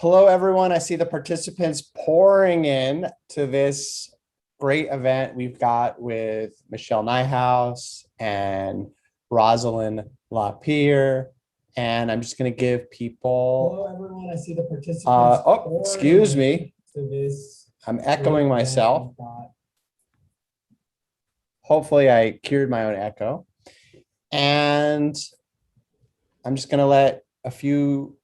Hello, everyone. I see the participants pouring in to this great event we've got with Michelle Nijhuis and Rosalyn LaPier. And I'm just going to give people. Hello, everyone. I see the participants. Excuse me. To this I'm echoing myself. Hopefully, I cured my own echo. And I'm just going to let a few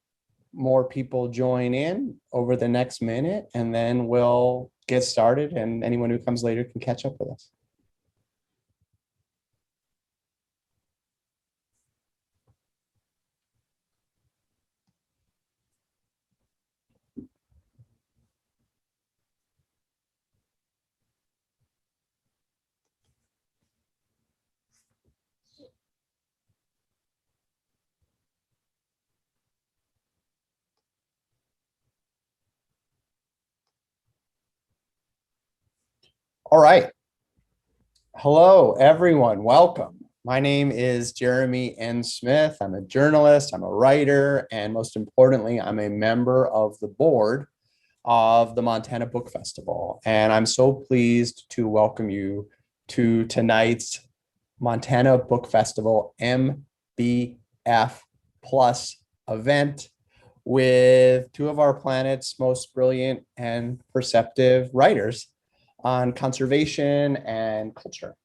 more people join in over the next minute, and then we'll get started, and anyone who comes later can catch up with us. All right. Hello, everyone. Welcome. My name is Jeremy N. Smith. I'm a journalist, I'm a writer, and most importantly, I'm a member of the board of the Montana Book Festival. And I'm so pleased to welcome you to tonight's Montana Book Festival MBF Plus event with two of our planet's most brilliant and perceptive writers on conservation and culture.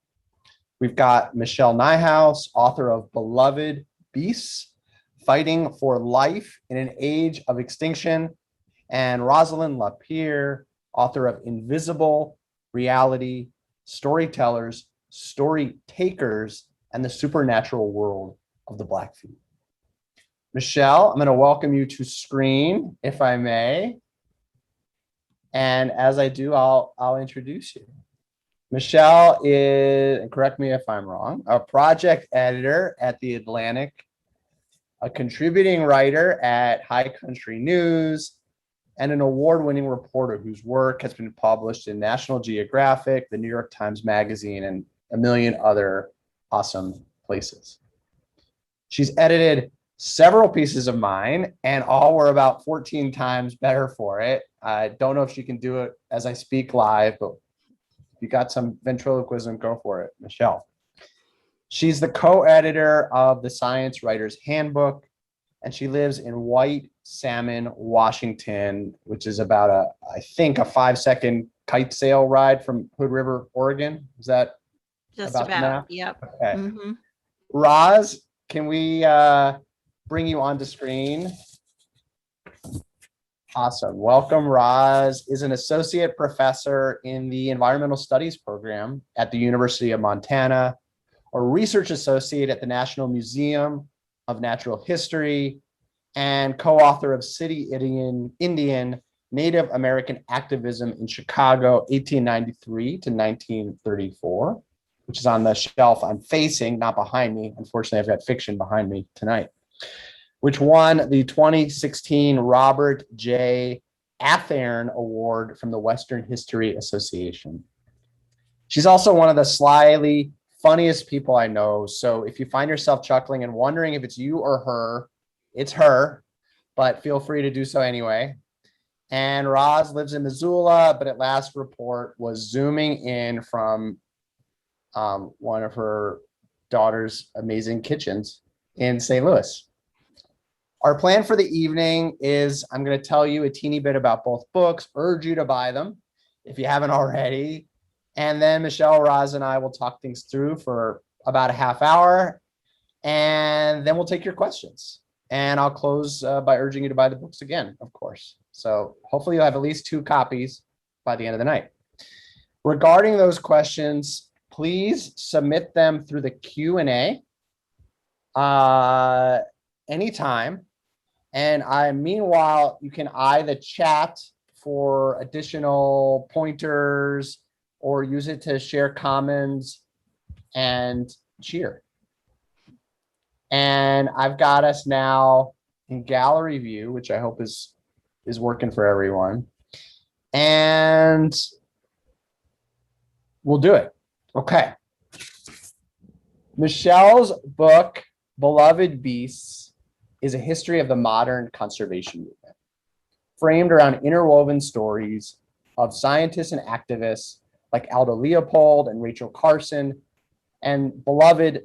We've got Michelle Nijhuis, author of Beloved Beasts, Fighting for Life in an Age of Extinction, and Rosalyn LaPier, author of Invisible Reality, Storytellers, Storytakers, and the Supernatural World of the Blackfeet. Michelle, I'm going to welcome you to screen, if I may. And as I do, I'll introduce you. Michelle is, and correct me if I'm wrong, a project editor at The Atlantic, a contributing writer at High Country News, and an award-winning reporter whose work has been published in National Geographic, the New York Times Magazine, and a million other awesome places. She's edited several pieces of mine, and all were about 14 times better for it. I don't know if she can do it as I speak live, but if you got some ventriloquism, go for it, Michelle. She's the co-editor of the Science Writers Handbook, and she lives in White Salmon, Washington, which is about I think a 5-second kite sail ride from Hood River, Oregon. Is that just about? Yep. Okay. Roz, can we bring you onto screen? Awesome. Welcome. Roz is an associate professor in the environmental studies program at the University of Montana, a research associate at the National Museum of Natural History, and co-author of City Indian Native American Activism in Chicago, 1893 to 1934, which is on the shelf I'm facing, not behind me. Unfortunately, I've got fiction behind me tonight, which won the 2016 Robert J. Athearn Award from the Western History Association. She's also one of the slyly funniest people I know. So if you find yourself chuckling and wondering if it's you or her, it's her, but feel free to do so anyway. And Roz lives in Missoula, but at last report was zooming in from one of her daughter's amazing kitchens in St. Louis. Our plan for the evening is I'm going to tell you a teeny bit about both books, urge you to buy them if you haven't already. And then Michelle, Roz, and I will talk things through for about a half hour. And then we'll take your questions. And I'll close by urging you to buy the books again, of course. So hopefully you'll have at least 2 copies by the end of the night. Regarding those questions, please submit them through the Q&A anytime. And meanwhile, you can eye the chat for additional pointers or use it to share comments and cheer. And I've got us now in gallery view, which I hope is working for everyone. And we'll do it. Okay. Michelle's book, Beloved Beasts, is a history of the modern conservation movement. framed around interwoven stories of scientists and activists like Aldo Leopold and Rachel Carson, and beloved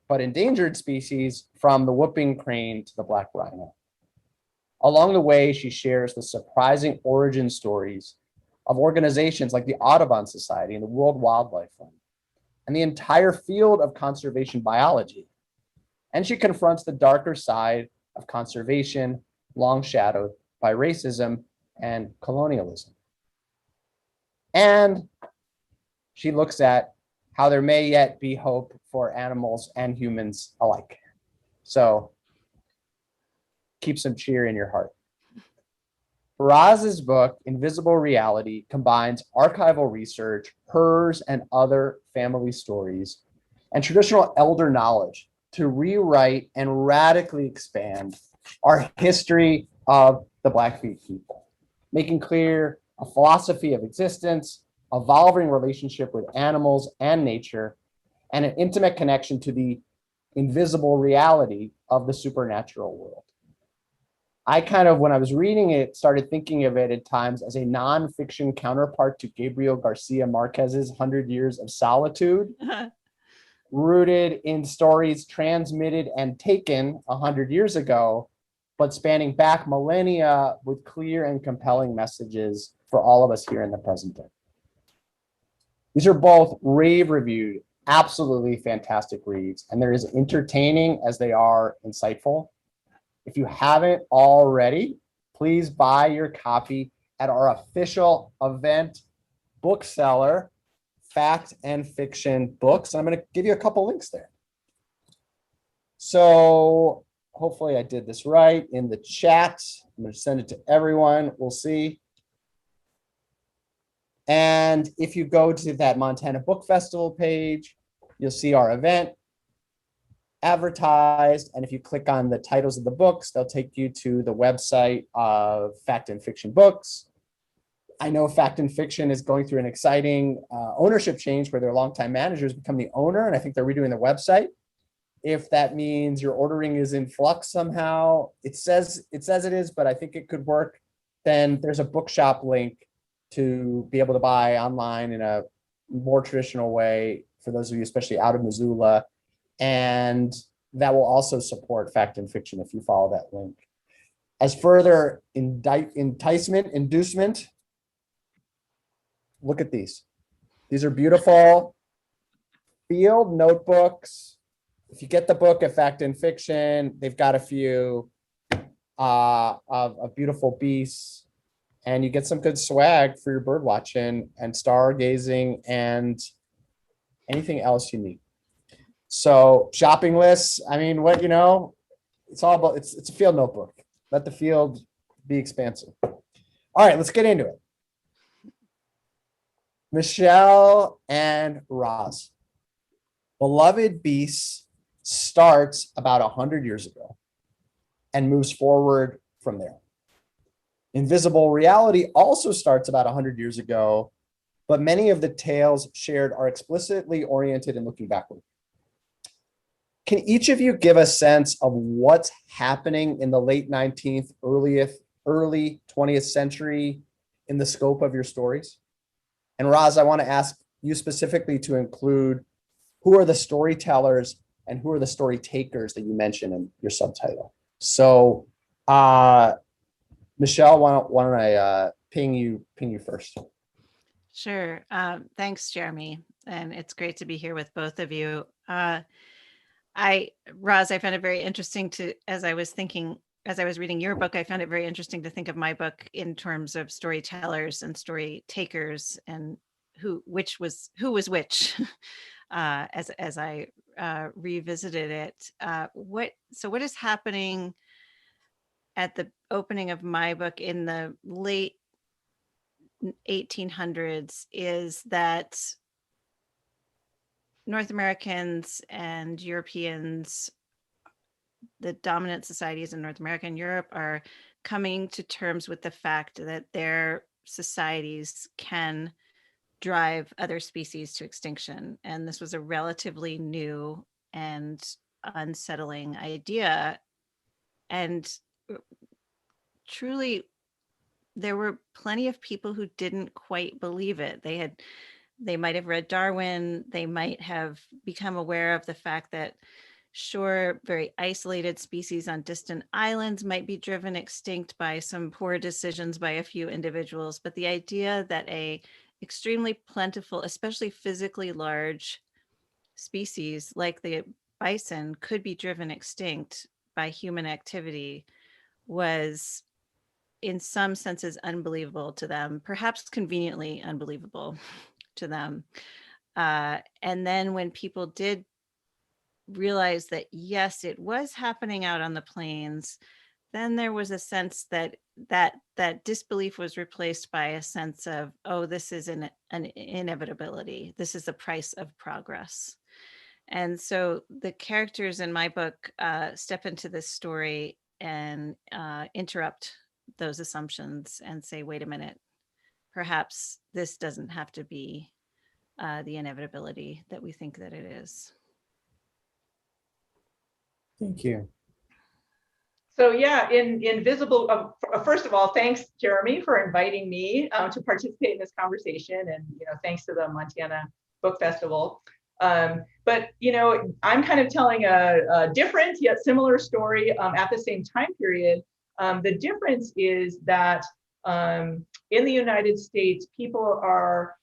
but endangered species from the whooping crane to the black rhino. Along the way, she shares the surprising origin stories of organizations like the Audubon Society and the World Wildlife Fund, and the entire field of conservation biology. And she confronts the darker side of conservation, long shadowed by racism and colonialism. And she looks at how there may yet be hope for animals and humans alike. So keep some cheer in your heart. Roz's book, Invisible Reality, combines archival research, hers and other family stories, and traditional elder knowledge to rewrite and radically expand our history of the Blackfeet people, making clear a philosophy of existence, evolving relationship with animals and nature, and an intimate connection to the invisible reality of the supernatural world. I kind of, when I was reading it, started thinking of it at times as a nonfiction counterpart to Gabriel Garcia Marquez's 100 Years of Solitude, rooted in stories transmitted and taken 100 years ago, but spanning back millennia with clear and compelling messages for all of us here in the present day. These are both rave reviewed, absolutely fantastic reads, and they're as entertaining as they are insightful. If you haven't already, please buy your copy at our official event bookseller, Fact and Fiction Books. I'm going to give you a couple links there. So hopefully I did this right in the chat. I'm going to send it to everyone. We'll see. And if you go to that Montana Book Festival page, you'll see our event advertised. And if you click on the titles of the books, they'll take you to the website of Fact and Fiction Books. I know Fact and Fiction is going through an exciting ownership change where their longtime managers become the owner, and I think they're redoing the website. If that means your ordering is in flux somehow, it says it is, but I think it could work. Then there's a bookshop link to be able to buy online in a more traditional way for those of you, especially out of Missoula. And that will also support Fact and Fiction if you follow that link. As further inducement, look at these. These are beautiful field notebooks. If you get the book at Fact and Fiction, they've got a few of beautiful beasts, and you get some good swag for your bird watching and stargazing and anything else you need. So shopping lists, I mean, it's all about, it's a field notebook. Let the field be expansive. All right, let's get into it. Michelle and Roz. Beloved Beasts starts about 100 years ago and moves forward from there. Invisible Reality also starts about 100 years ago, but many of the tales shared are explicitly oriented and looking backward. Can each of you give a sense of what's happening in the late 19th, early 20th century in the scope of your stories? And Roz, I want to ask you specifically to include who are the storytellers and who are the storytakers that you mentioned in your subtitle. So, Michelle, why don't I ping you first? Sure. Thanks, Jeremy. And it's great to be here with both of you. Roz, I found it very interesting as I was reading your book, I found it very interesting to think of my book in terms of storytellers and storytakers and who was which as I revisited it. What is happening at the opening of my book in the late 1800s is that North Americans and Europeans, the dominant societies in North America and Europe, are coming to terms with the fact that their societies can drive other species to extinction. And this was a relatively new and unsettling idea. And truly, there were plenty of people who didn't quite believe it. They might have read Darwin, they might have become aware of the fact that, sure, very isolated species on distant islands might be driven extinct by some poor decisions by a few individuals, but the idea that a extremely plentiful, especially physically large species like the bison could be driven extinct by human activity was in some senses unbelievable to them, perhaps conveniently unbelievable to them. And then when people did realize that, yes, it was happening out on the plains, then there was a sense that that disbelief was replaced by a sense of, oh, this is an inevitability. This is the price of progress. And so the characters in my book step into this story and interrupt those assumptions and say, wait a minute, perhaps this doesn't have to be the inevitability that we think that it is. Thank you. So yeah, in visible, first of all, thanks, Jeremy, for inviting me to participate in this conversation, and thanks to the Montana Book Festival. But I'm kind of telling a different yet similar story at the same time period. The difference is that in the United States, people are,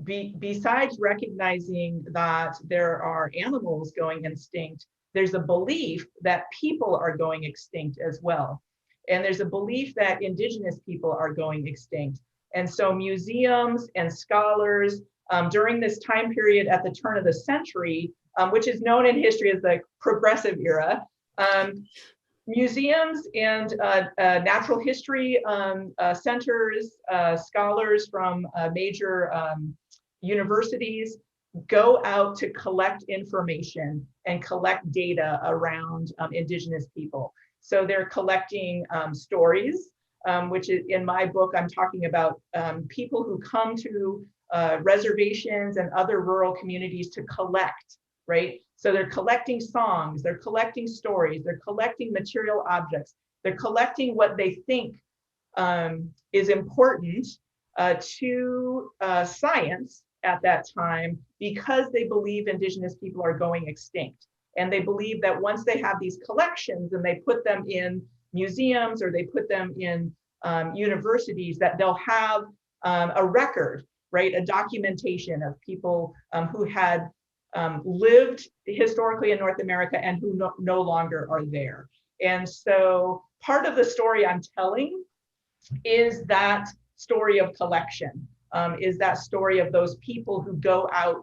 besides recognizing that there are animals going extinct, there's a belief that people are going extinct as well. And there's a belief that indigenous people are going extinct. And so museums and scholars during this time period at the turn of the century, which is known in history as the progressive era, museums and natural history centers, scholars from major universities go out to collect information and collect data around indigenous people. So they're collecting stories, which is in my book, I'm talking about people who come to reservations and other rural communities to collect, right? So they're collecting songs, they're collecting stories, they're collecting material objects, they're collecting what they think is important to science at that time, because they believe indigenous people are going extinct. And they believe that once they have these collections and they put them in museums or they put them in universities, that they'll have a record, right? A documentation of people who had lived historically in North America and who no longer are there. And so part of the story I'm telling is that story of collection. Is that story of those people who go out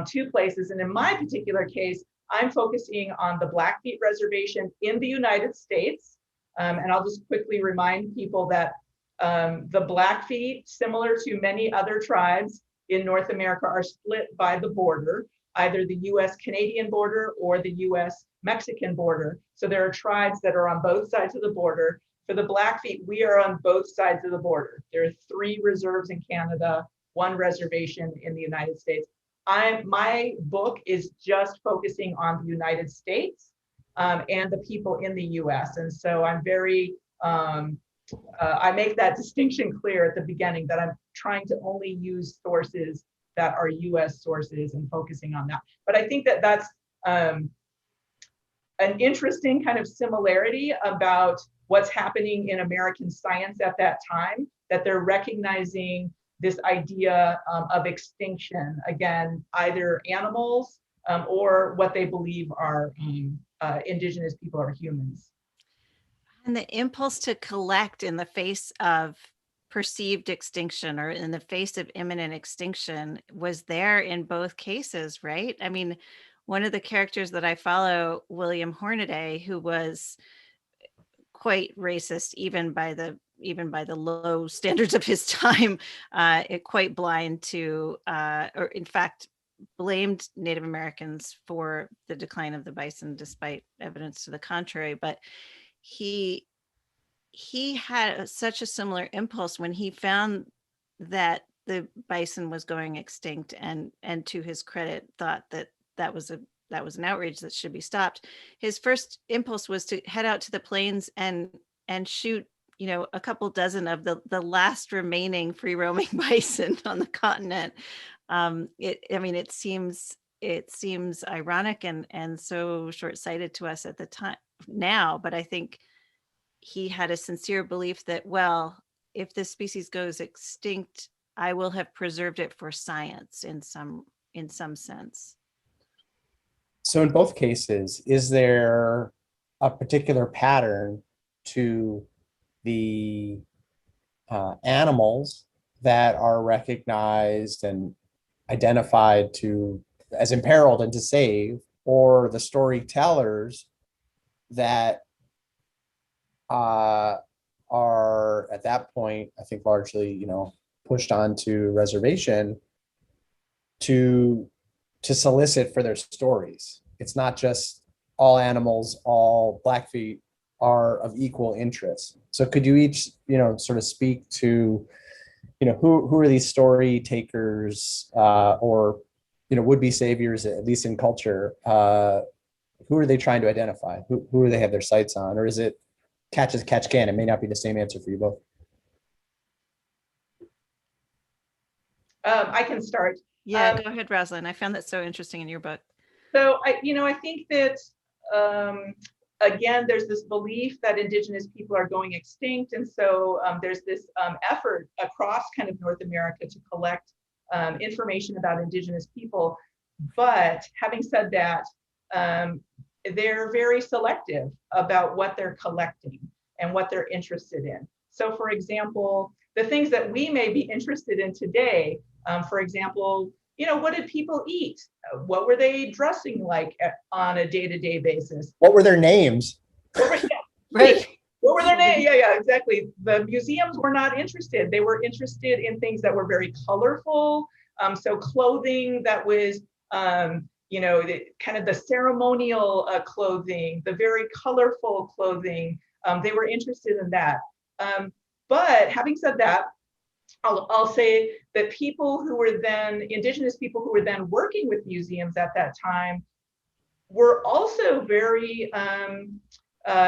to places. And in my particular case, I'm focusing on the Blackfeet Reservation in the United States. And I'll just quickly remind people that the Blackfeet, similar to many other tribes in North America, are split by the border, either the US-Canadian border or the US-Mexican border. So there are tribes that are on both sides of the border. For the Blackfeet, we are on both sides of the border. There are 3 reserves in Canada, 1 reservation in the United States. My book is just focusing on the United States and the people in the US. And so I'm very, I make that distinction clear at the beginning that I'm trying to only use sources that are US sources and focusing on that. But I think that that's an interesting kind of similarity about what's happening in American science at that time, that they're recognizing this idea of extinction, again, either animals or what they believe are indigenous people or humans. And the impulse to collect in the face of perceived extinction or in the face of imminent extinction was there in both cases, right? I mean, one of the characters that I follow, William Hornaday, who was quite racist even by the low standards of his time, quite blind to, or in fact, blamed Native Americans for the decline of the bison, despite evidence to the contrary. But he had such a similar impulse when he found that the bison was going extinct, and to his credit, thought that was an outrage that should be stopped. His first impulse was to head out to the plains and shoot a couple dozen of the last remaining free roaming bison on the continent. It seems ironic and so short-sighted to us at the time now, but I think he had a sincere belief that, well, if this species goes extinct, I will have preserved it for science in some sense. So in both cases, is there a particular pattern to the animals that are recognized and identified as imperiled and to save, or the storytellers that are at that point, I think, largely, pushed onto reservation to solicit for their stories? It's not just all animals, all Blackfeet are of equal interest. So could you each, sort of speak to, who are these story takers, or, would-be saviors, at least in culture? Who are they trying to identify? Who do they have their sights on? Or is it catch as catch can? It may not be the same answer for you both. I can start. Yeah, go ahead, Rosalyn. I found that so interesting in your book. So I think that, again, there's this belief that Indigenous people are going extinct. And so there's this effort across kind of North America to collect information about Indigenous people. But having said that, they're very selective about what they're collecting and what they're interested in. So for example, the things that we may be interested in today, for example, what did people eat? What were they dressing like on a day-to-day basis? What were their names? Right. What were their names? Yeah, exactly. The museums were not interested. They were interested in things that were very colorful. So clothing that was, kind of the ceremonial clothing, the very colorful clothing. They were interested in that. But having said that, I'll say that Indigenous people who were then working with museums at that time were also very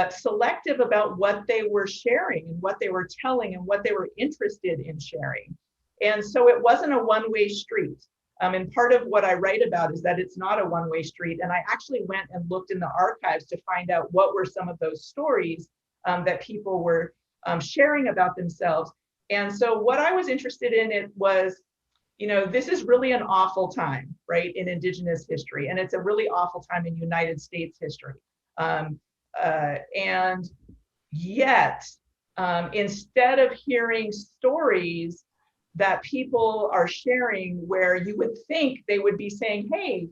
selective about what they were sharing and what they were telling and what they were interested in sharing. And so it wasn't a one-way street. And part of what I write about is that it's not a one-way street. And I actually went and looked in the archives to find out what were some of those stories that people were sharing about themselves. And so what I was interested in it was, this is really an awful time, right, in Indigenous history. And it's a really awful time in United States history. And yet, instead of hearing stories that people are sharing where you would think they would be saying, hey,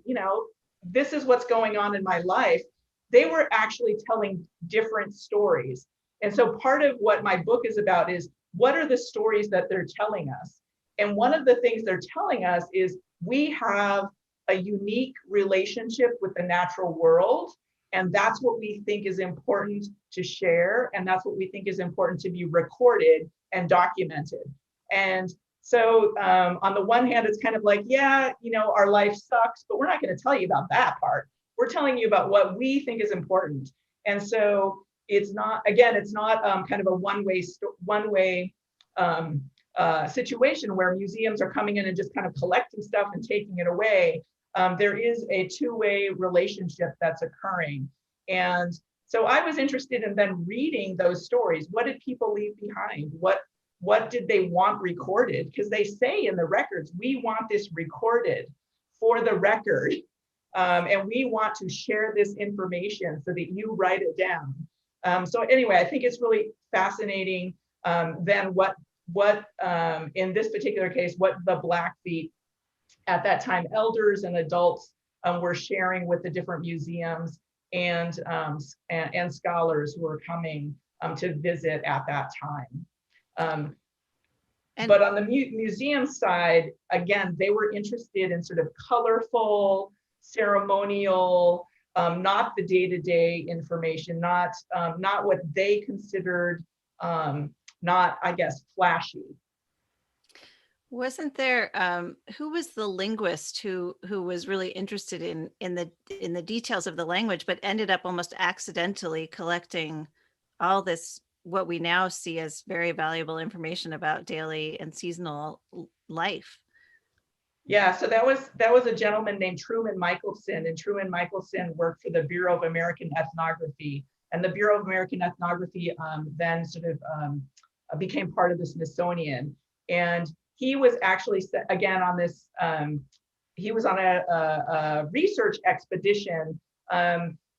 this is what's going on in my life, they were actually telling different stories. And so part of what my book is about is, what are the stories that they're telling us? And one of the things they're telling us is we have a unique relationship with the natural world. And that's what we think is important to share. And that's what we think is important to be recorded and documented. And so on the one hand, it's kind of like, yeah, our life sucks, but we're not going to tell you about that part. We're telling you about what we think is important. And so it's not kind of a one-way situation where museums are coming in and just kind of collecting stuff and taking it away. There is a two-way relationship that's occurring. And so I was interested in then reading those stories. What did people leave behind? What did they want recorded? Because they say in the records, we want this recorded for the record. And we want to share this information so that you write it down. So anyway, I think it's really fascinating then what in this particular case, what the Blackfeet at that time, elders and adults were sharing with the different museums and scholars who were coming to visit at that time. But on the museum side, again, they were interested in sort of colorful, ceremonial, not the day-to-day information, not what they considered not, I guess, flashy. Wasn't there who was the linguist who was really interested in the details of the language, but ended up almost accidentally collecting all this what we now see as very valuable information about daily and seasonal life. Yeah, so that was a gentleman named Truman Michaelson, and Truman Michaelson worked for the Bureau of American Ethnography, and the Bureau of American Ethnography then sort of became part of the Smithsonian. And he was actually, again, on this, he was on a research expedition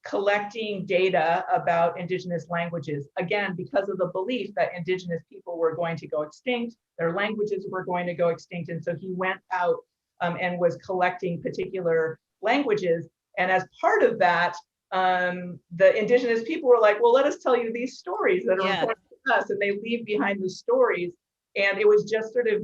collecting data about Indigenous languages, again, because of the belief that Indigenous people were going to go extinct, their languages were going to go extinct. And so he went out and was collecting particular languages. And as part of that, the Indigenous people were like, well, let us tell you these stories that are important to us. And they leave behind the stories. And it was just sort of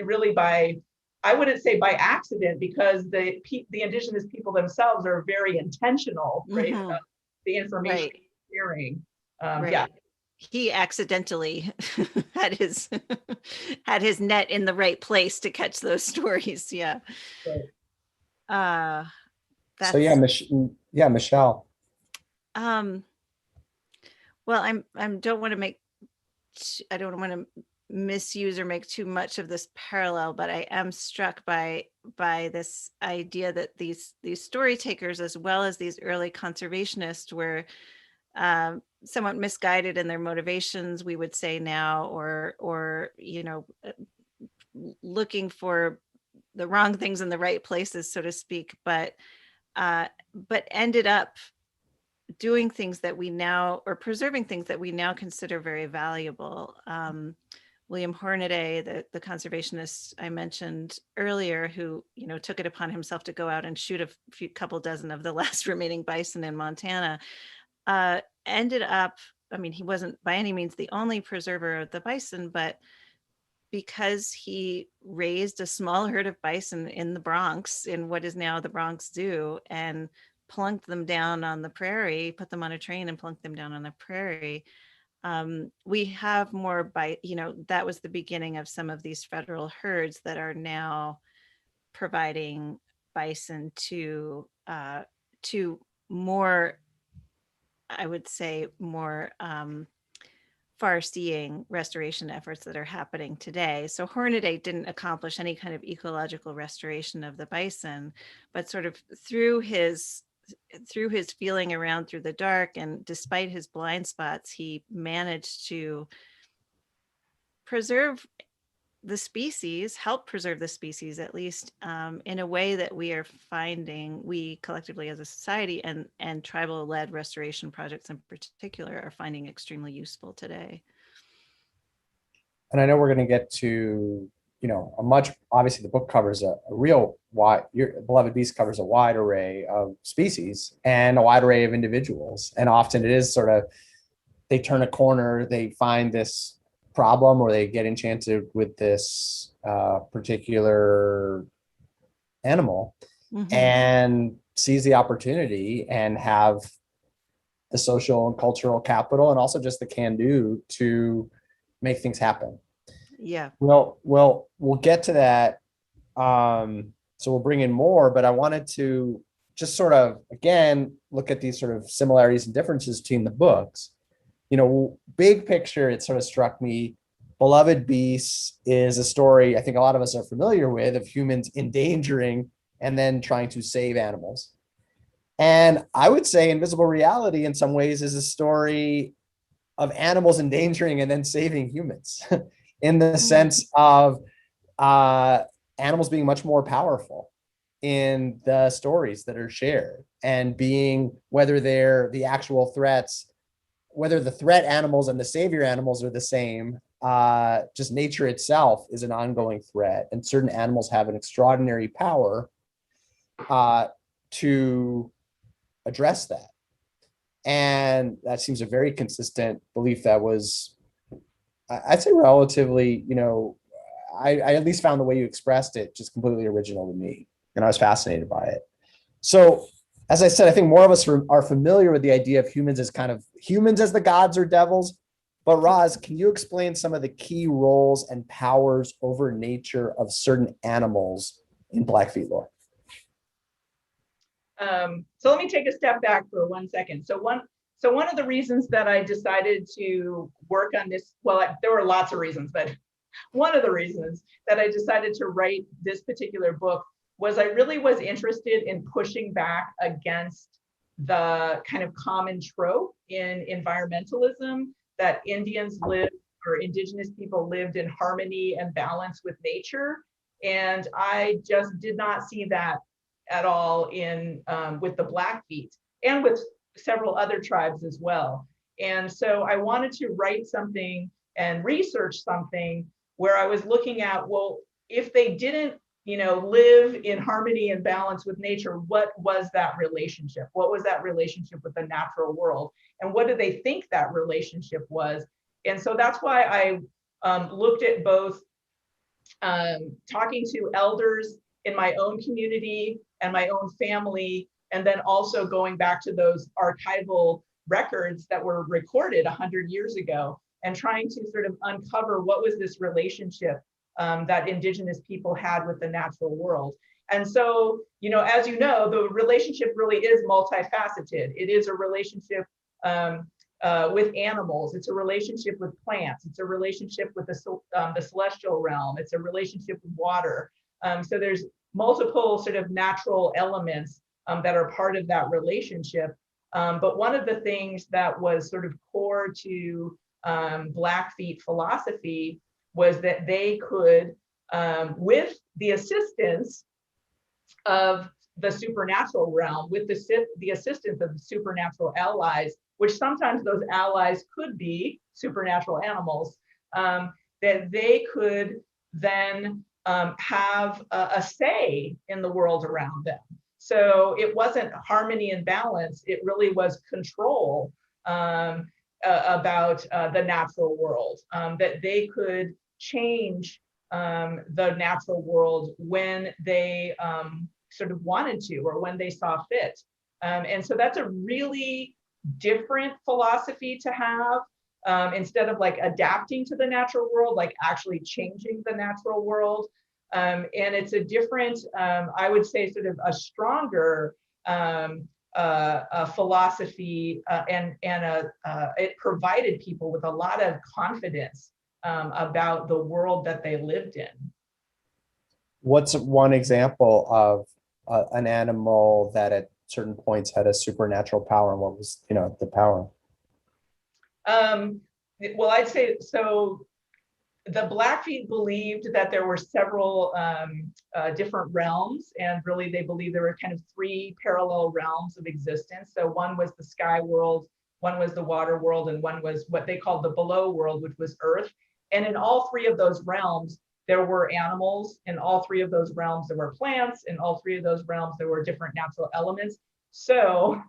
really by, I wouldn't say by accident, because the Indigenous people themselves are very intentional, right, about the information sharing. Yeah. He accidentally had his net in the right place to catch those stories. Yeah. Right. So yeah, Michelle. Well, I don't want to misuse or make too much of this parallel, but I am struck by this idea that these story takers, as well as these early conservationists, were somewhat misguided in their motivations, we would say now, or looking for the wrong things in the right places, so to speak, but ended up doing things that we now, or preserving things that we now consider very valuable. William Hornaday, the conservationist I mentioned earlier, who took it upon himself to go out and shoot a couple dozen of the last remaining bison in Montana, ended up, he wasn't by any means the only preserver of the bison, but because he raised a small herd of bison in the Bronx, in what is now the Bronx Zoo, and plunked them down on the prairie, put them on a train and plunked them down on the prairie. We have more that was the beginning of some of these federal herds that are now providing bison to more, I would say, more far-seeing restoration efforts that are happening today. So Hornaday didn't accomplish any kind of ecological restoration of the bison, but sort of through his feeling around through the dark, and despite his blind spots, he managed to help preserve the species, at least in a way that we collectively as a society and tribal-led restoration projects in particular are finding extremely useful today. And I know we're going to get to, obviously the book covers a real wide, your Beloved Beast covers a wide array of species and a wide array of individuals. And often it is sort of, they turn a corner, they find this problem, or they get enchanted with this particular animal and seize the opportunity and have the social and cultural capital, and also just the can-do to make things happen. Yeah. Well, we'll get to that. So we'll bring in more, but I wanted to just sort of, again, look at these sort of similarities and differences between the books. Big picture, it sort of struck me, Beloved Beasts is a story I think a lot of us are familiar with, of humans endangering and then trying to save animals. And I would say Invisible Reality in some ways is a story of animals endangering and then saving humans in the sense of animals being much more powerful in the stories that are shared, and being, whether they're the actual threats, whether the threat animals and the savior animals are the same, just nature itself is an ongoing threat, and certain animals have an extraordinary power to address that. And that seems a very consistent belief that was, I'd say, relatively, I at least found the way you expressed it just completely original to me, and I was fascinated by it. So, as I said, I think more of us are familiar with the idea of humans as the gods or devils. But Roz, can you explain some of the key roles and powers over nature of certain animals in Blackfeet lore? So let me take a step back for 1 second. So So one of the reasons that I decided to work on this, well, there were lots of reasons, but one of the reasons that I decided to write this particular book was I really was interested in pushing back against the kind of common trope in environmentalism that Indians lived, or indigenous people lived, in harmony and balance with nature. And I just did not see that at all in with the Blackfeet and with several other tribes as well. And so I wanted to write something and research something where I was looking at, well, if they didn't, live in harmony and balance with nature, what was that relationship? What was that relationship with the natural world? And what do they think that relationship was? And so that's why I looked at both talking to elders in my own community and my own family, and then also going back to those archival records that were recorded 100 years ago, and trying to sort of uncover what was this relationship that indigenous people had with the natural world. And so, as you know, the relationship really is multifaceted. It is a relationship with animals. It's a relationship with plants. It's a relationship with the celestial realm. It's a relationship with water. So there's multiple sort of natural elements that are part of that relationship. But one of the things that was sort of core to Blackfeet philosophy was that they could, with the assistance of the supernatural realm, with the assistance of the supernatural allies, which sometimes those allies could be supernatural animals, that they could then have a say in the world around them. So it wasn't harmony and balance, it really was control about the natural world, that they could change the natural world when they sort of wanted to, or when they saw fit. And so that's a really different philosophy to have, instead of like adapting to the natural world, like actually changing the natural world. And it's a different, I would say, sort of a stronger philosophy, and it provided people with a lot of confidence about the world that they lived in. What's one example of an animal that at certain points had a supernatural power, and what was, the power? Well, I'd say, so the Blackfeet believed that there were several different realms, and really they believed there were kind of three parallel realms of existence. So one was the sky world, one was the water world, and one was what they called the below world, which was earth. And in all three of those realms, there were animals. In all three of those realms, there were plants. In all three of those realms, there were different natural elements. So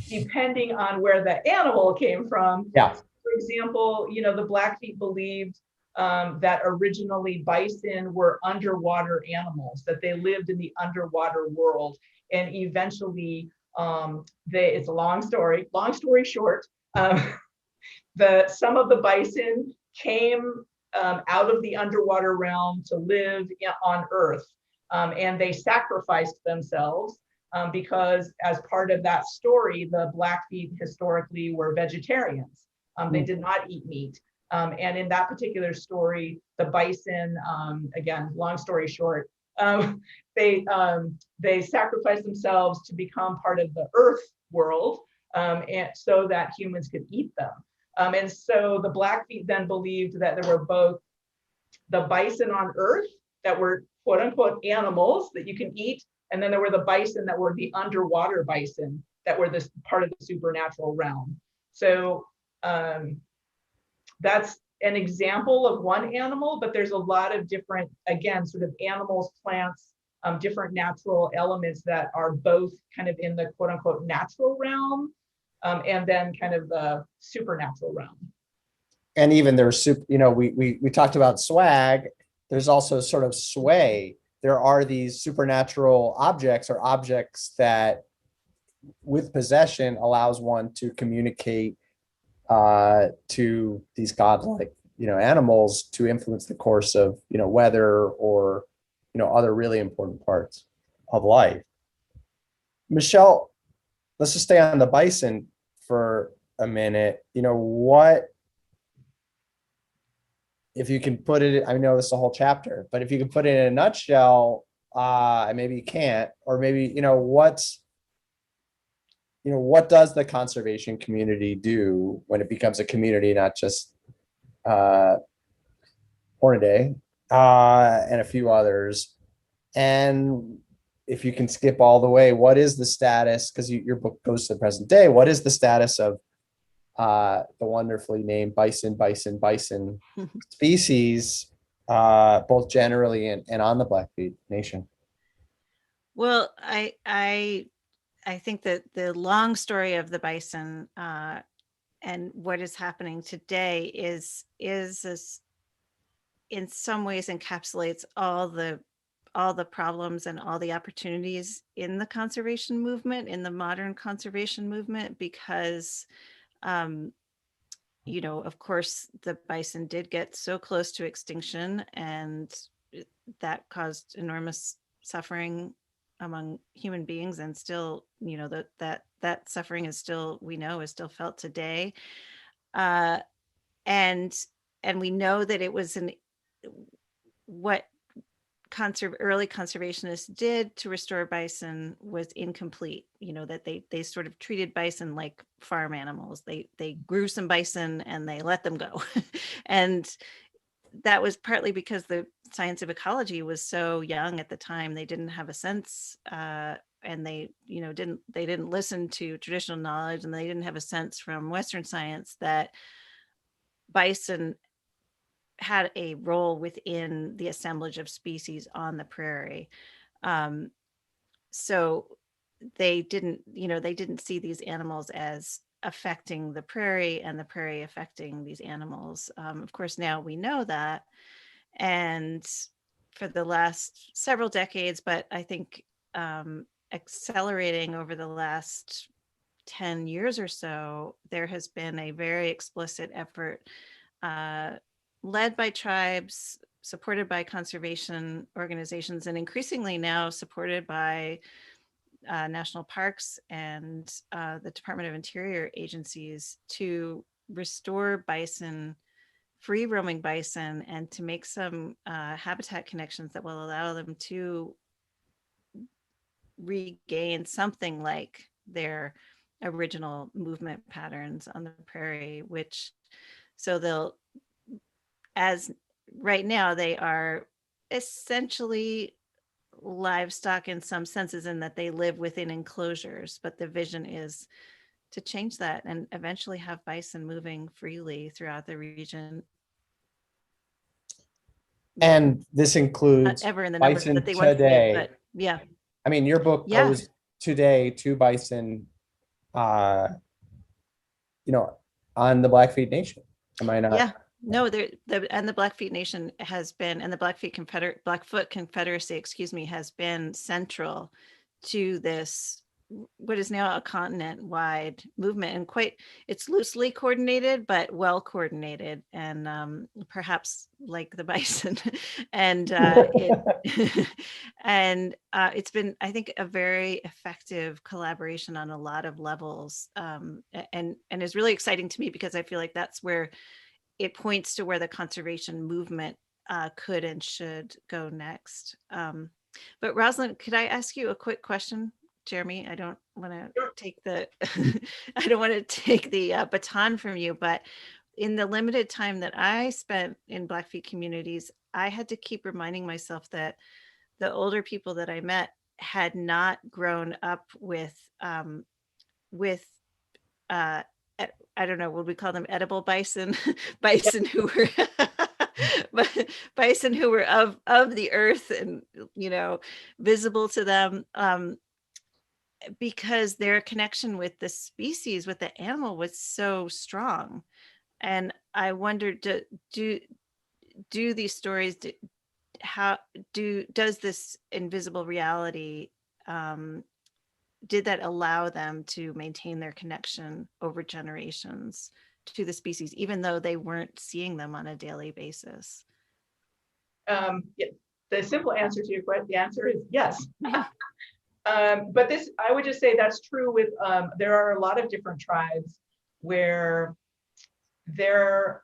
depending on where the animal came from, Yeah. for example, the Blackfeet believed that originally bison were underwater animals, that they lived in the underwater world. And eventually, it's a long story short, some of the bison came out of the underwater realm to live on Earth, and they sacrificed themselves because, as part of that story, the Blackfeet historically were vegetarians. They did not eat meat. And in that particular story, the bison, again, long story short, they sacrificed themselves to become part of the Earth world, and so that humans could eat them. And so the Blackfeet then believed that there were both the bison on Earth that were quote unquote animals that you can eat, and then there were the bison that were the underwater bison that were this part of the supernatural realm. So that's an example of one animal, but there's a lot of different, again, sort of animals, plants, different natural elements that are both kind of in the quote unquote natural realm, and then kind of the supernatural realm. And even there's, we talked about swag. There's also sort of sway. There are these supernatural objects, or objects that with possession allows one to communicate to these godlike, animals, to influence the course of, weather, or, other really important parts of life. Michelle, let's just stay on the bison for a minute, what, if you can put it, I know this is a whole chapter, but if you can put it in a nutshell, and maybe you can't, or maybe, what does the conservation community do when it becomes a community, not just Hornaday and a few others? And if you can skip all the way, what is the status, because your book goes to the present day, what is the status of the wonderfully named bison species, both generally and on the Blackfeet Nation? Well, I think that the long story of the bison and what is happening today is in some ways encapsulates all the problems and all the opportunities in the conservation movement, in the modern conservation movement, because of course, the bison did get so close to extinction, and that caused enormous suffering among human beings, and still, that suffering is still, we know, is still felt today. And we know that it was what early conservationists did to restore bison was incomplete. That they sort of treated bison like farm animals. They grew some bison and they let them go. And that was partly because the science of ecology was so young at the time. They didn't have a sense, and they didn't listen to traditional knowledge, and they didn't have a sense from Western science that bison had a role within the assemblage of species on the prairie. So they didn't see these animals as affecting the prairie and the prairie affecting these animals. Of course, now we know that. And for the last several decades, but I think accelerating over the last 10 years or so, there has been a very explicit effort led by tribes, supported by conservation organizations, and increasingly now supported by national parks and the Department of Interior agencies, to restore bison, free roaming bison, and to make some habitat connections that will allow them to regain something like their original movement patterns on the prairie, as right now, they are essentially livestock in some senses, in that they live within enclosures, but the vision is to change that and eventually have bison moving freely throughout the region. And this includes Not ever in the numbers bison that they once did, today. but yeah. I mean, your book Yeah. goes today to bison, on the Blackfeet Nation. Am I not? Yeah. No, and the Blackfeet Nation has been, and the Blackfoot Confederacy, excuse me, has been central to this, what is now a continent-wide movement, and it's loosely coordinated, but well coordinated, and perhaps like the bison. And it's been, I think, a very effective collaboration on a lot of levels, and is really exciting to me, because I feel like that's where it points to where the conservation movement could and should go next. But Rosalyn, could I ask you a quick question? Jeremy, I don't want to take the I don't want to take the baton from you, but in the limited time that I spent in Blackfeet communities, I had to keep reminding myself that the older people that I met had not grown up with I don't know, would we call them edible bison? Bison who were bison who were of the earth and visible to them, because their connection with the species, with the animal, was so strong. And I wondered, do these stories, does this invisible reality, did that allow them to maintain their connection over generations to the species, even though they weren't seeing them on a daily basis? Yeah, the simple answer to your question, the answer is yes. But I would just say that's true with, there are a lot of different tribes where there,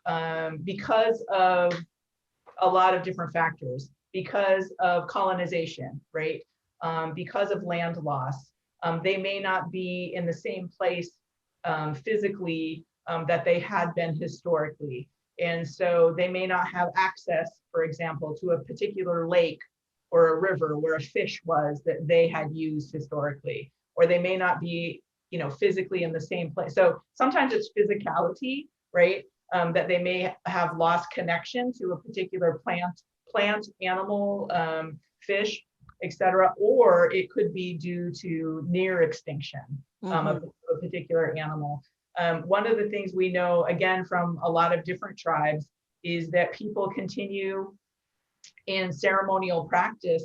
because of a lot of different factors, because of colonization, right? Because of land loss, they may not be in the same place physically that they had been historically. And so they may not have access, for example, to a particular lake or a river where a fish was that they had used historically, or they may not be, you know, physically in the same place. So sometimes it's physicality, right? That they may have lost connection to a particular plant, animal, fish, etc. Or it could be due to near extinction of a particular animal. One of the things we know, again, from a lot of different tribes, is that people continue in ceremonial practice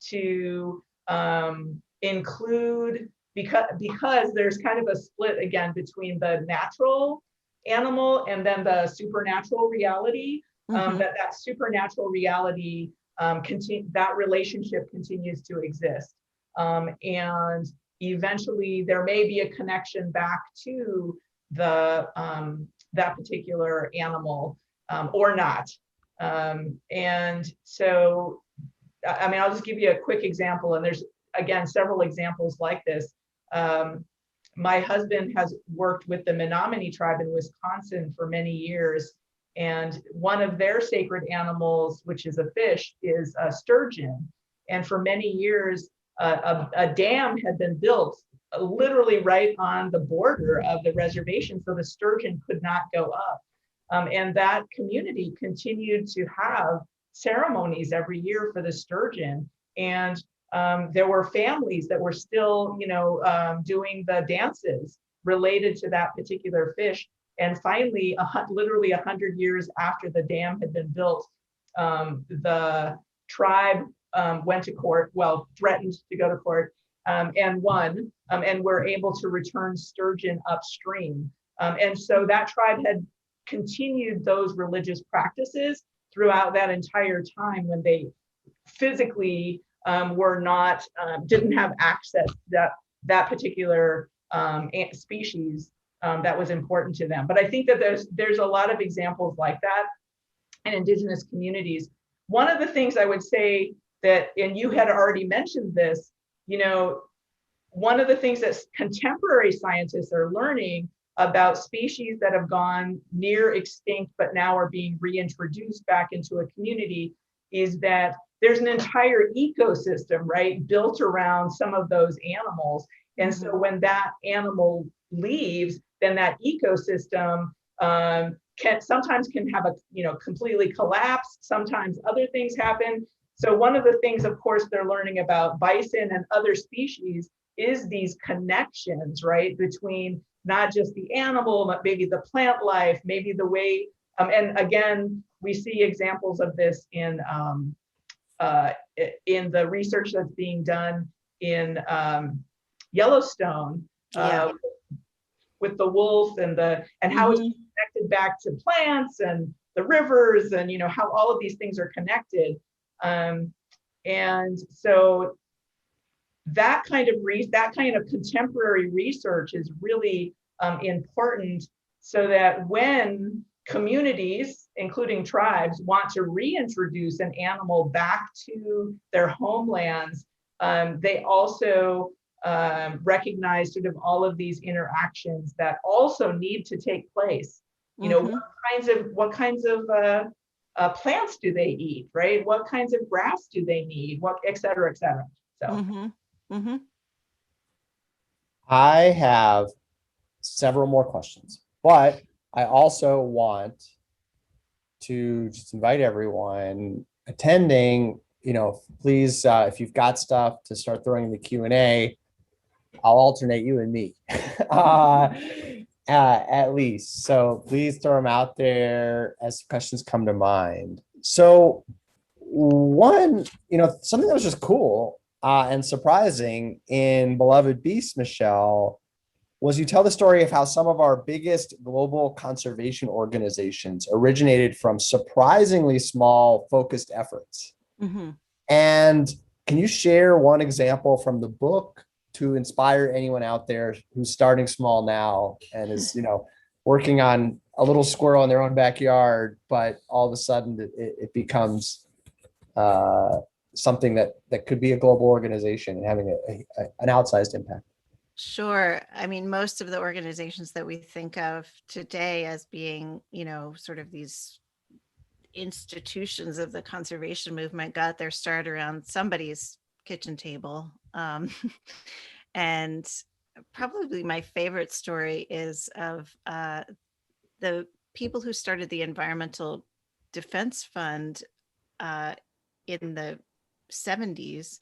to include, because there's kind of a split again between the natural animal and then the supernatural reality, that supernatural reality, that relationship continues to exist. And eventually there may be a connection back to the that particular animal or not. And so, I mean, I'll just give you a quick example, and there's, again, several examples like this. My husband has worked with the Menominee tribe in Wisconsin for many years, and one of their sacred animals, which is a fish, is a sturgeon. And for many years, a dam had been built literally right on the border of the reservation, so the sturgeon could not go up. And that community continued to have ceremonies every year for the sturgeon. And there were families that were still, you know, doing the dances related to that particular fish. And finally, literally 100 years after the dam had been built, the tribe went to court, well, threatened to go to court, and won, and were able to return sturgeon upstream. And so that tribe had continued those religious practices throughout that entire time when they physically were not, didn't have access to that particular species that was important to them. But I think that there's a lot of examples like that in Indigenous communities. One of the things I would say that, and you had already mentioned this, you know, one of the things that contemporary scientists are learning about species that have gone near extinct but now are being reintroduced back into a community is that there's an entire ecosystem, right, built around some of those animals. And so when that animal leaves, then that ecosystem sometimes can have a, you know, completely collapse. Sometimes other things happen. So one of the things, of course, they're learning about bison and other species is these connections, right, between not just the animal, but maybe the plant life, maybe the way, and again, we see examples of this in the research that's being done in Yellowstone, with the wolf and how it's connected back to plants and the rivers, and, you know, how all of these things are connected. And so that kind of contemporary research is really important, so that when communities, including tribes, want to reintroduce an animal back to their homelands, they also recognize sort of all of these interactions that also need to take place. You know, what kinds of plants do they eat, right? What kinds of grass do they need? What, et cetera, et cetera. So. I have several more questions, but I also want to just invite everyone attending, you know, please, if you've got stuff to start throwing in the Q&A, I'll alternate you and me at least. So please throw them out there as questions come to mind. So one, you know, something that was just cool and surprising in Beloved Beast, Michelle, was you tell the story of how some of our biggest global conservation organizations originated from surprisingly small focused efforts. And can you share one example from the book to inspire anyone out there who's starting small now and is, you know, working on a little squirrel in their own backyard, but all of a sudden it becomes something that could be a global organization and having an outsized impact. Sure. I mean, most of the organizations that we think of today as being, sort of these institutions of the conservation movement got their start around somebody's kitchen table. And probably my favorite story is of the people who started the Environmental Defense Fund in the 70s.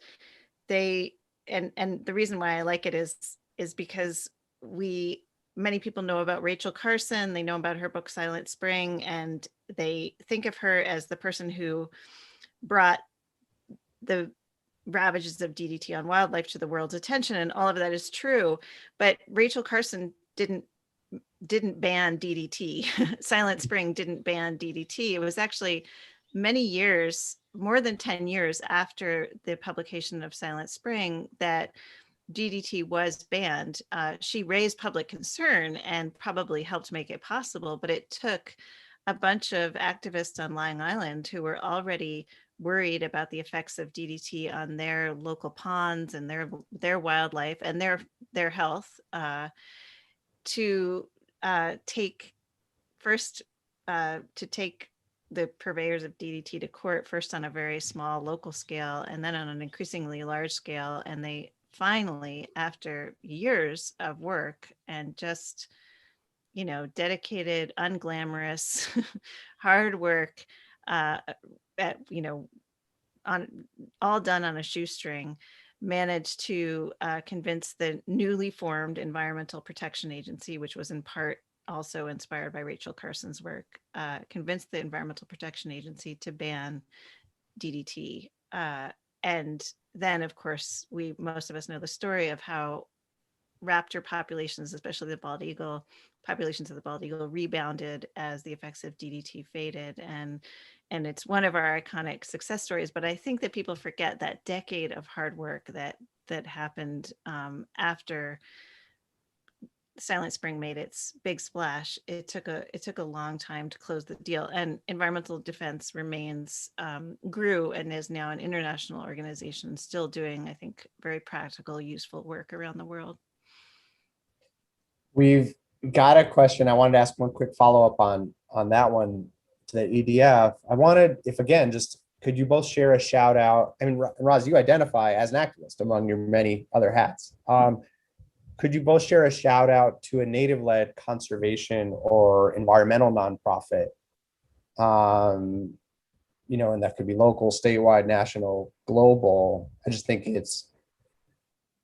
And the reason why I like it is because many people know about Rachel Carson. They know about her book Silent Spring, and they think of her as the person who brought the ravages of DDT on wildlife to the world's attention, and all of that is true. But Rachel Carson didn't ban DDT. Silent Spring didn't ban DDT. It was actually many years, more than 10 years after the publication of Silent Spring, that DDT was banned. She raised public concern and probably helped make it possible, but it took a bunch of activists on Long Island who were already worried about the effects of DDT on their local ponds and their wildlife and their health to take the purveyors of DDT to court, first on a very small local scale and then on an increasingly large scale. And they finally, after years of work and just, dedicated, unglamorous, hard work, all done on a shoestring, managed to convince the newly formed Environmental Protection Agency, which was in part also inspired by Rachel Carson's work, convinced the Environmental Protection Agency to ban DDT. And then, of course, most of us know the story of how raptor populations, especially the bald eagle, populations of the bald eagle rebounded as the effects of DDT faded. And it's one of our iconic success stories. But I think that people forget that decade of hard work that happened after Silent Spring made its big splash. It took a long time to close the deal, and environmental defense grew and is now an international organization, still doing, I think, very practical, useful work around the world. We've got a question. I wanted to ask one quick follow-up on that one to the EDF. I wanted, could you both share a shout out? I mean, Roz, you identify as an activist among your many other hats. Could you both share a shout out to a native-led conservation or environmental nonprofit? And that could be local, statewide, national, global. I just think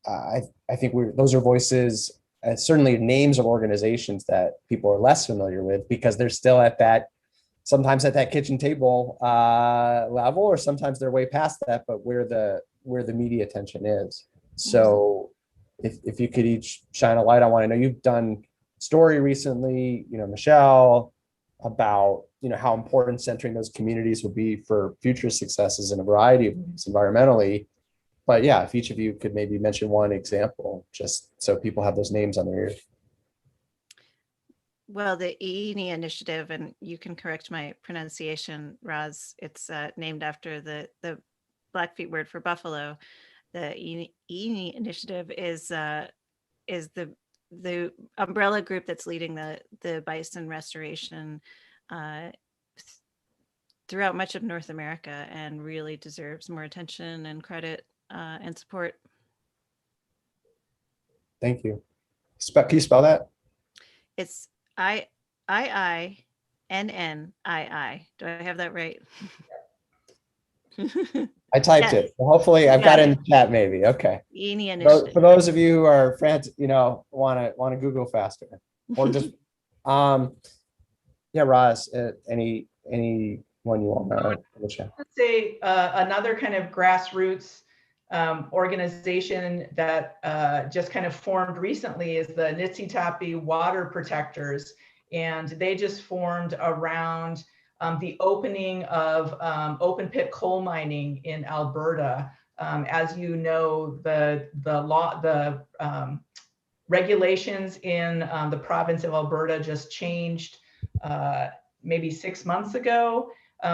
I think those are voices, certainly names of organizations that people are less familiar with because they're still sometimes at that kitchen table level, or sometimes they're way past that, but where the media attention is. So if you could each shine a light on one. I know you've done story recently, Michelle, about, how important centering those communities will be for future successes in a variety of ways environmentally. But yeah, if each of you could maybe mention one example, just so people have those names on their ears. Well, the INI initiative, and you can correct my pronunciation, Roz, it's named after the Blackfeet word for buffalo. The INI initiative is the umbrella group that's leading the bison restoration throughout much of North America, and really deserves more attention and credit and support. Thank you. Can you spell that? It's IINNII. Do I have that right? I typed it. So hopefully I've got it in the chat maybe. Okay. For those of you who are friends, want to Google faster, or just Roz, any one you want to chat? I'd say another kind of grassroots organization that just kind of formed recently is the Niitsitapi Water Protectors, and they just formed around the opening of open pit coal mining in Alberta. As you know, the regulations in the province of Alberta just changed maybe 6 months ago,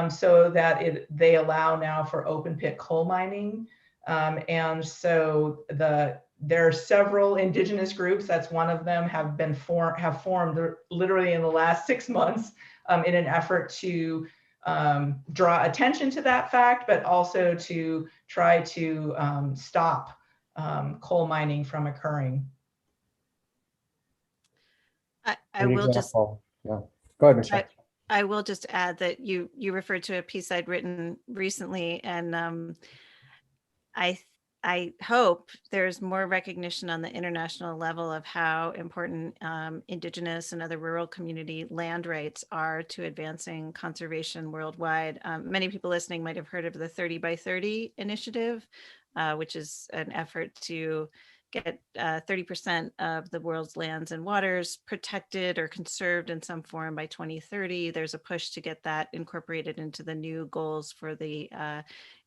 so that they allow now for open pit coal mining. And so there are several indigenous groups, that's one of them, have formed literally in the last 6 months in an effort to draw attention to that fact, but also to try to stop coal mining from occurring. I will just, yeah. Go ahead, Michelle. I will just add that you referred to a piece I'd written recently, and I hope there's more recognition on the international level of how important Indigenous and other rural community land rights are to advancing conservation worldwide. Many people listening might have heard of the 30 by 30 initiative, which is an effort to get 30% of the world's lands and waters protected or conserved in some form by 2030. There's a push to get that incorporated into the new goals for the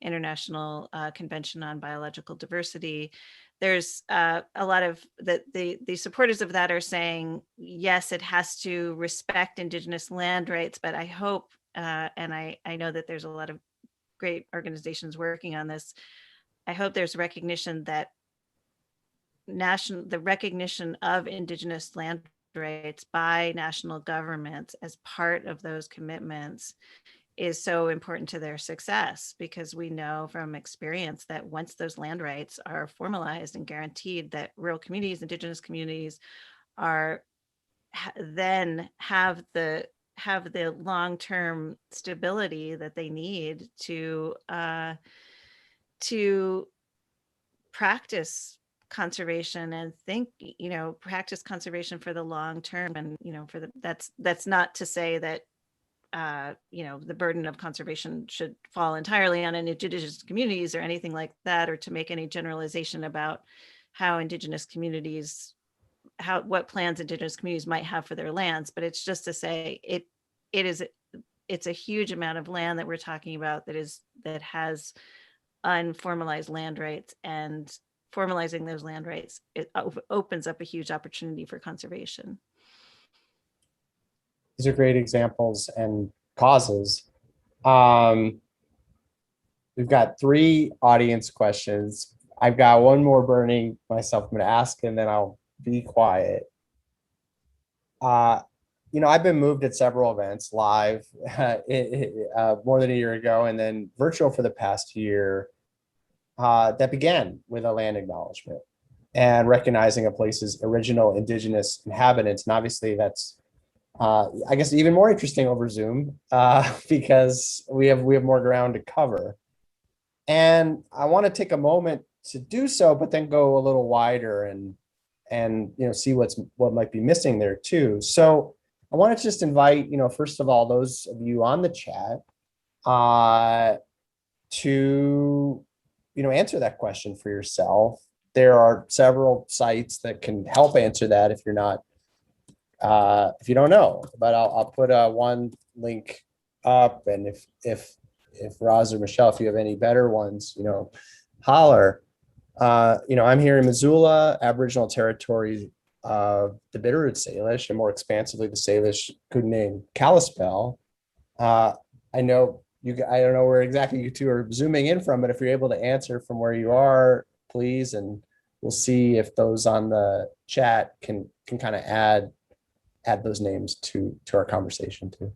International Convention on Biological Diversity. There's a lot of the supporters of that are saying, yes, it has to respect Indigenous land rights, but I hope, and I know that there's a lot of great organizations working on this, I hope there's recognition that the recognition of Indigenous land rights by national governments as part of those commitments is so important to their success, because we know from experience that once those land rights are formalized and guaranteed, that rural communities, Indigenous communities then have the long-term stability that they need to practice conservation and practice conservation for the long term. And that's not to say that the burden of conservation should fall entirely on Indigenous communities or anything like that, or to make any generalization about how Indigenous communities, what plans Indigenous communities might have for their lands. But it's just to say it's a huge amount of land that we're talking about that has unformalized land rights, and formalizing those land rights, it opens up a huge opportunity for conservation. These are great examples and causes. We've got 3 audience questions. I've got one more burning myself. I'm going to ask, and then I'll be quiet. I've been moved at several events live more than a year ago, and then virtual for the past year, that began with a land acknowledgement and recognizing a place's original Indigenous inhabitants. And obviously that's, I guess, even more interesting over Zoom because we have more ground to cover. And I want to take a moment to do so, but then go a little wider and see what might be missing there too. So I want to just invite, first of all, those of you on the chat to answer that question for yourself. There are several sites that can help answer that if you're not, if you don't know. But I'll put one link up, and if Roz or Michelle, if you have any better ones, holler. I'm here in Missoula, Aboriginal territory of the Bitterroot Salish, and more expansively the Salish Kootenai and Kalispel. I know I don't know where exactly you two are zooming in from, but if you're able to answer from where you are, please, and we'll see if those on the chat can kind of add those names to our conversation too.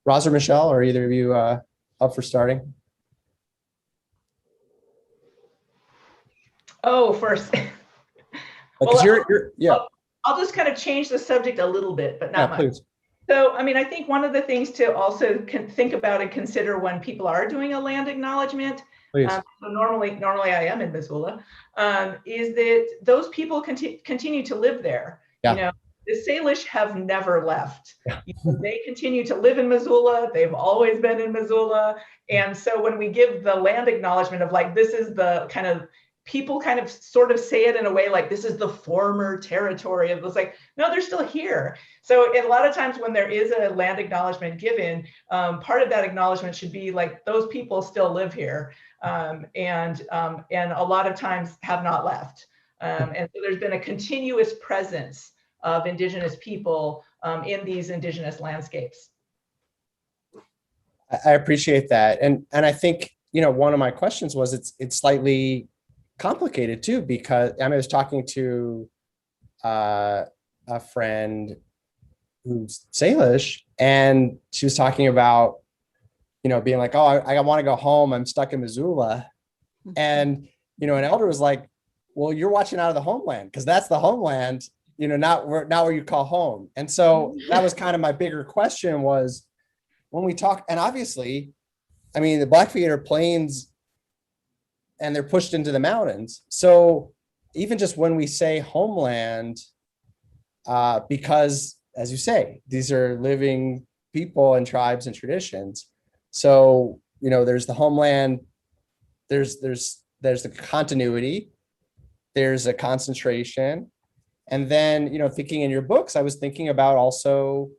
Roz or Michelle, are either of you up for starting? Oh, first. Well, you're yeah. I'll just kind of change the subject a little bit, but not much. Please. So, I think one of the things to also think about and consider when people are doing a land acknowledgement, so normally I am in Missoula, is that those people continue to live there. Yeah. The Salish have never left. They continue to live in Missoula. They've always been in Missoula. And so when we give the land acknowledgement of like, this is the kind of, people kind of sort of say it in a way like this is the former territory of, it's like, no, they're still here. So a lot of times when there is a land acknowledgement given, part of that acknowledgement should be like, those people still live here. and a lot of times have not left. And so there's been a continuous presence of Indigenous people in these Indigenous landscapes. I appreciate that. And I think, one of my questions was it's slightly complicated too, because I was talking to a friend who's Salish, and she was talking about, being like, oh, I want to go home. I'm stuck in Missoula. And, an elder was like, well, you're watching out of the homeland, because that's the homeland, not where you call home. And so that was kind of my bigger question was, when we talk, and obviously, the Blackfeet are plains and they're pushed into the mountains. So even just when we say homeland, because as you say, these are living people and tribes and traditions. So, there's the homeland, there's the continuity, there's a concentration. And then, thinking in your books, I was thinking about also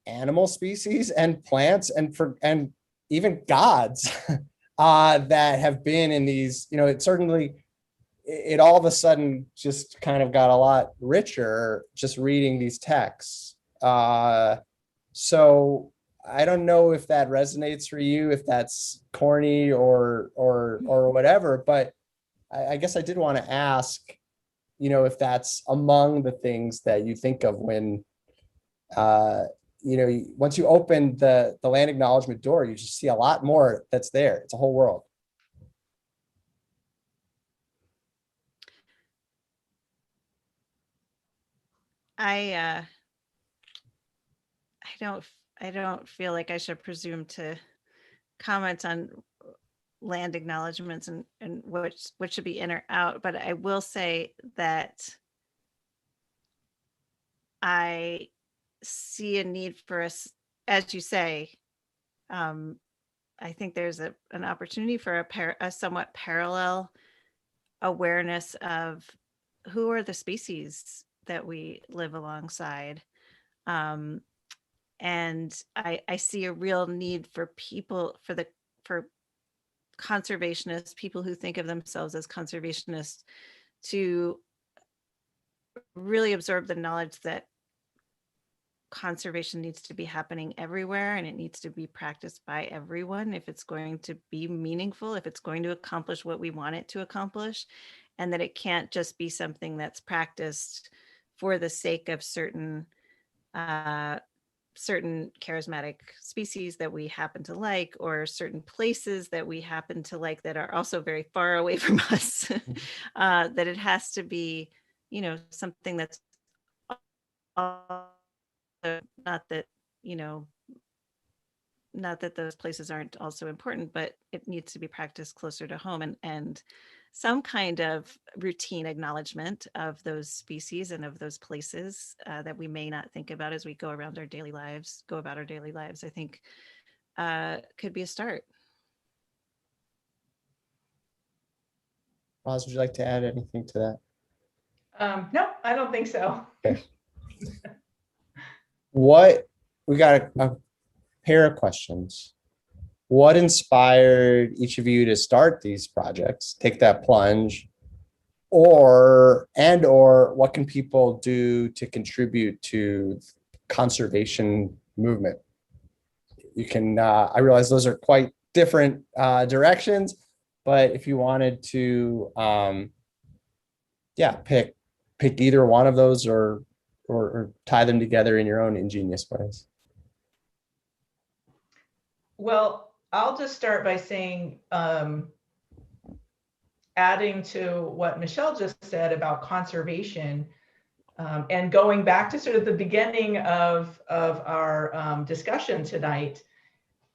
animal species and plants and even gods that have been in these, it all of a sudden just kind of got a lot richer just reading these texts. So I don't know if that resonates for you, if that's corny or whatever, but I guess I did want to ask, if that's among the things that you think of when, once you open the land acknowledgement door, you just see a lot more that's there. It's a whole world. I don't feel like I should presume to comment on land acknowledgements and what should be in or out, but I will say that I see a need for us, as you say. I think there's an opportunity for a somewhat parallel awareness of who are the species that we live alongside. And I see a real need for people, for conservationists, people who think of themselves as conservationists, to really absorb the knowledge that conservation needs to be happening everywhere, and it needs to be practiced by everyone if it's going to be meaningful, if it's going to accomplish what we want it to accomplish, and that it can't just be something that's practiced for the sake of certain charismatic species that we happen to like, or certain places that we happen to like that are also very far away from us. That it has to be, something that's not that those places aren't also important, but it needs to be practiced closer to home, and some kind of routine acknowledgement of those species and of those places that we may not think about as we go about our daily lives, I think could be a start. Roz, would you like to add anything to that? No, I don't think so. Okay. We got a pair of questions. What inspired each of you to start these projects, take that plunge, or what can people do to contribute to conservation movement? You can, I realize those are quite different directions, but if you wanted to, pick either one of those or tie them together in your own ingenious ways. Well, I'll just start by saying, adding to what Michelle just said about conservation, and going back to sort of the beginning of our discussion tonight,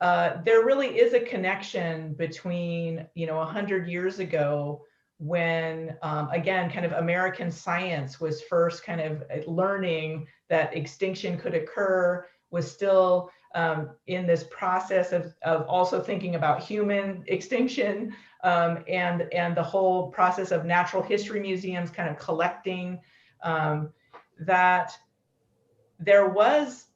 there really is a connection between, 100 years ago when, again, kind of American science was first kind of learning that extinction could occur, was still in this process of also thinking about human extinction, and the whole process of natural history museums kind of collecting, that there was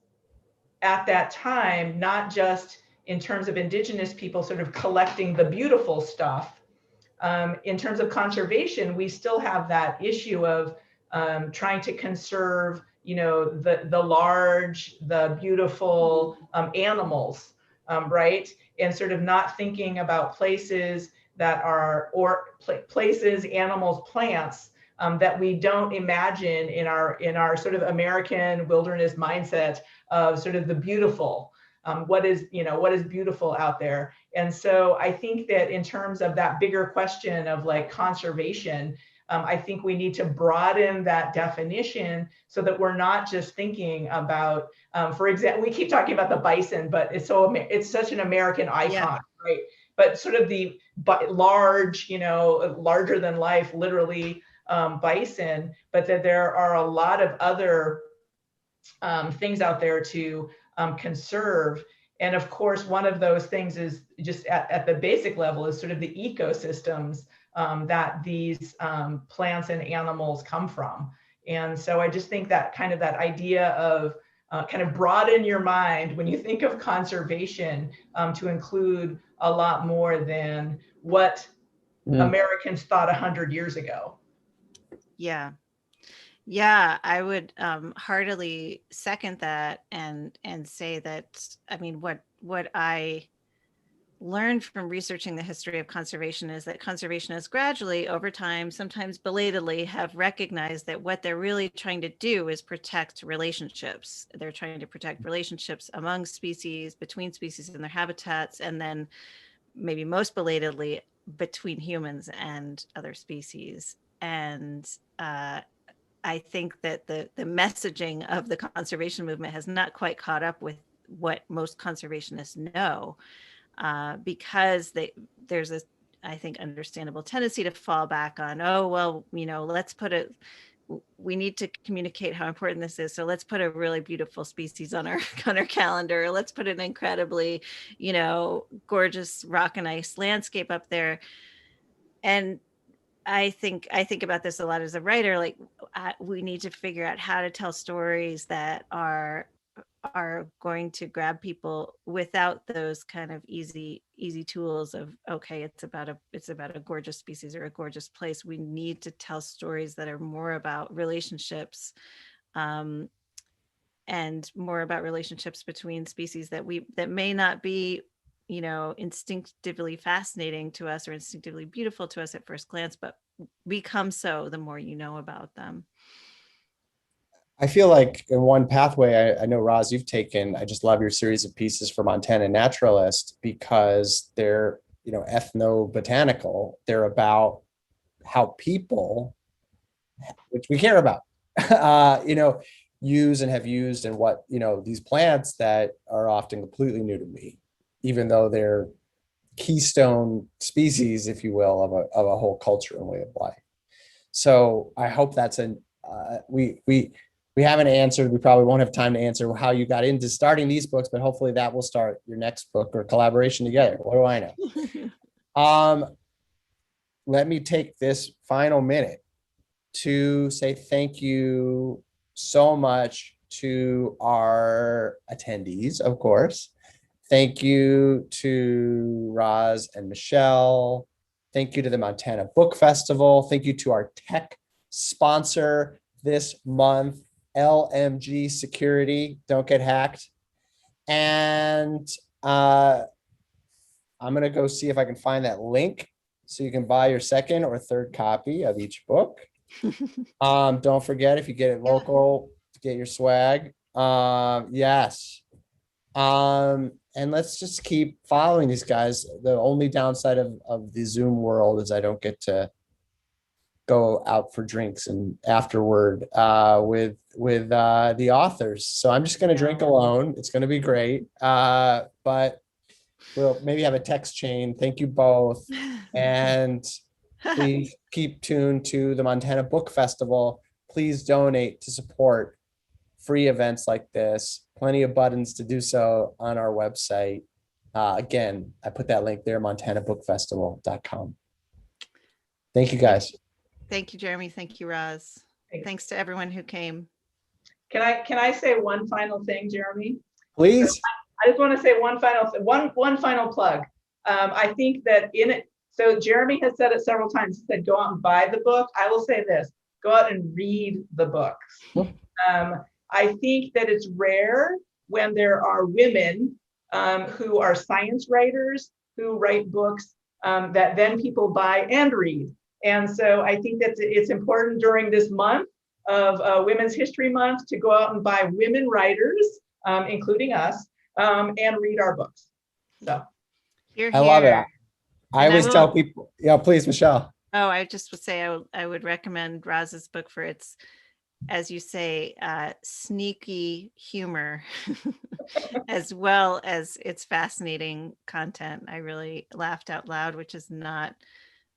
at that time not just in terms of indigenous people sort of collecting the beautiful stuff. In terms of conservation, we still have that issue of trying to conserve, the large, the beautiful animals, right? And sort of not thinking about places that are, places, animals, plants that we don't imagine in our sort of American wilderness mindset of sort of the beautiful. What is beautiful out there. And so I think that in terms of that bigger question of like conservation, I think we need to broaden that definition so that we're not just thinking about, for example, we keep talking about the bison, but it's such an American icon, yeah. Right? But sort of the large, larger than life, literally bison, but that there are a lot of other things out there to conserve. And of course, one of those things is just at the basic level is sort of the ecosystems that these plants and animals come from. And so I just think that kind of that idea of kind of broaden your mind when you think of conservation to include a lot more than what Americans thought 100 years ago. Yeah. Yeah, I would heartily second that and say that, I mean, what I learned from researching the history of conservation is that conservationists gradually over time, sometimes belatedly, have recognized that what they're really trying to do is protect relationships. They're trying to protect relationships among species, between species in their habitats, and then maybe most belatedly between humans and other species. And I think that the messaging of the conservation movement has not quite caught up with what most conservationists know, because there's a, I think, understandable tendency to fall back on, oh, well, we need to communicate how important this is. So let's put a really beautiful species on our calendar. Let's put an incredibly, gorgeous rock and ice landscape up there. And I think about this a lot as a writer, like we need to figure out how to tell stories that are going to grab people without those kind of easy tools of, okay, it's about a gorgeous species or a gorgeous place. We need to tell stories that are more about relationships, and more about relationships between species that may not be, instinctively fascinating to us or instinctively beautiful to us at first glance, but become so the more you know about them. I feel like in one pathway, I know, Roz, you've taken, I just love your series of pieces for Montana Naturalist because they're, ethnobotanical. They're about how people, which we care about, use and have used, and what, these plants that are often completely new to me, even though they're keystone species, if you will, of a whole culture and way of life. So I hope that's we haven't answered. We probably won't have time to answer how you got into starting these books, but hopefully that will start your next book or collaboration together. What do I know? Let me take this final minute to say thank you so much to our attendees, of course. Thank you to Roz and Michelle. Thank you to the Montana Book Festival. Thank you to our tech sponsor this month, LMG Security. Don't get hacked. And I'm going to go see if I can find that link so you can buy your second or third copy of each book. Don't forget, if you get it local, to get your swag. Yes. And let's just keep following these guys. The only downside of the Zoom world is I don't get to go out for drinks and afterward with the authors. So I'm just going to drink alone. It's going to be great. But we'll maybe have a text chain. Thank you both. And please keep tuned to the Montana Book Festival. Please donate to support free events like this. Plenty of buttons to do so on our website. Again, I put that link there, montanabookfestival.com. Thank you, guys. Thank you, Jeremy. Thank you, Roz. Thanks to everyone who came. Can I say one final thing, Jeremy? Please. I just want to say one final plug. I think that in it, so Jeremy has said it several times. He said, go out and buy the book. I will say this, go out and read the books. I think that it's rare when there are women who are science writers who write books that then people buy and read. And so I think that it's important during this month of Women's History Month to go out and buy women writers, including us, and read our books. So Here, I love it. here. I And I always will- tell people, yeah, please, Michelle. Oh, I just would say I would recommend Roz's book for its, as you say, sneaky humor, as well as its fascinating content. I really laughed out loud, which is not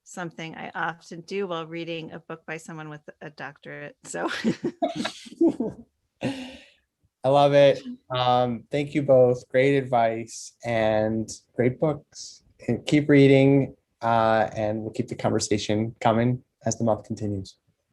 something I often do while reading a book by someone with a doctorate. So I love it. Thank you both. Great advice and great books. And keep reading, and we'll keep the conversation coming as the month continues.